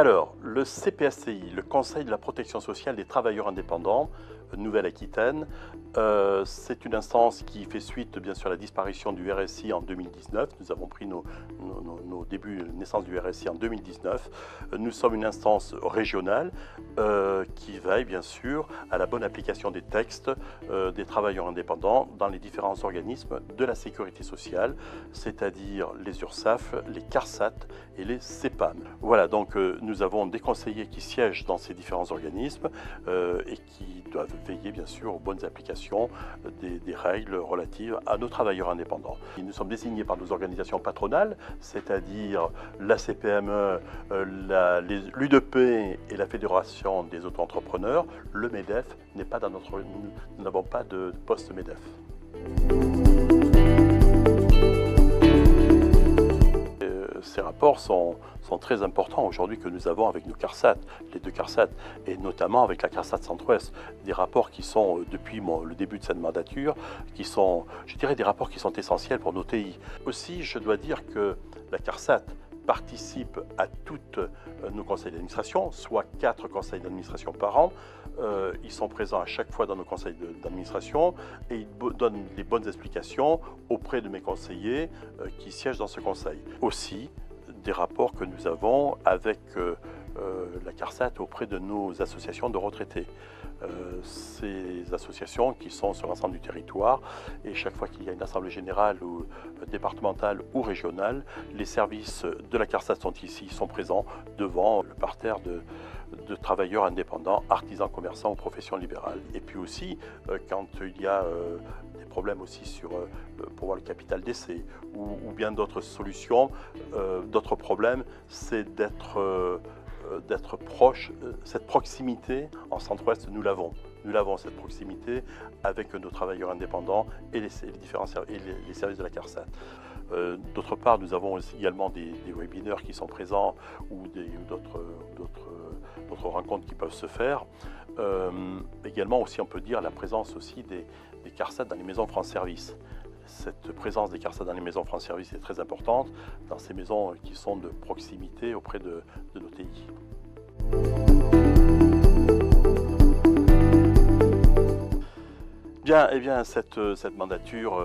Alors, le CPSTI, le Conseil de la protection sociale des travailleurs indépendants, Nouvelle-Aquitaine, c'est une instance qui fait suite bien sûr à la disparition du RSI en 2019. Nous avons pris nos débuts de naissance du RSI en 2019. Nous sommes une instance régionale qui veille bien sûr à la bonne application des textes des travailleurs indépendants dans les différents organismes de la sécurité sociale, c'est-à-dire les URSSAF, les CARSAT et les CEPAM. Voilà, donc nous avons des conseillers qui siègent dans ces différents organismes et qui doivent veiller bien sûr aux bonnes applications des règles relatives à nos travailleurs indépendants. Et nous sommes désignés par nos organisations patronales, c'est-à-dire la CPME, l'UDP et la Fédération des auto-entrepreneurs. Le MEDEF n'est pas dans notre... Nous n'avons pas de poste MEDEF. Ces rapports sont très importants aujourd'hui que nous avons avec nos CARSAT, les deux CARSAT, et notamment avec la CARSAT Centre-Ouest. Des rapports qui sont, depuis le début de cette mandature, qui sont, je dirais, des rapports qui sont essentiels pour nos TI. Aussi, je dois dire que la CARSAT participe à toutes nos conseils d'administration, soit 4 conseils d'administration par an. Ils sont présents à chaque fois dans nos conseils d'administration et ils donnent les bonnes explications auprès de mes conseillers qui siègent dans ce conseil. Aussi, des rapports que nous avons avec la CARSAT auprès de nos associations de retraités. Ces associations qui sont sur l'ensemble du territoire et chaque fois qu'il y a une assemblée générale ou départementale ou régionale, les services de la CARSAT sont présents devant le parterre de travailleurs indépendants, artisans, commerçants ou professions libérales. Et puis aussi, quand il y a des problèmes aussi pour voir le capital d'essai ou bien d'autres solutions, d'autres problèmes, c'est d'être proche. Cette proximité en Centre-Ouest, nous l'avons. Nous l'avons, cette proximité avec nos travailleurs indépendants et les services de la CARSAT. D'autre part, nous avons également des webinaires qui sont présents ou d'autres rencontres qui peuvent se faire. Également aussi, on peut dire, la présence aussi des CARSAT dans les maisons France Service. Cette présence des CARSAT dans les maisons France Service est très importante, dans ces maisons qui sont de proximité auprès de nos TI. Bien, eh bien cette mandature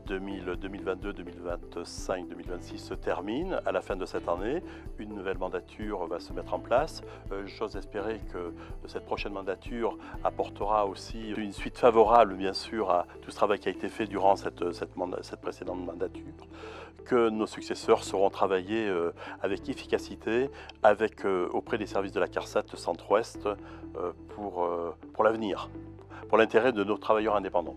2022, 2025, 2026 se termine à la fin de cette année. Une nouvelle mandature va se mettre en place. J'ose espérer que cette prochaine mandature apportera aussi une suite favorable, bien sûr, à tout ce travail qui a été fait durant cette précédente mandature, que nos successeurs sauront travailler avec efficacité auprès des services de la CARSAT Centre-Ouest pour l'avenir, pour l'intérêt de nos travailleurs indépendants.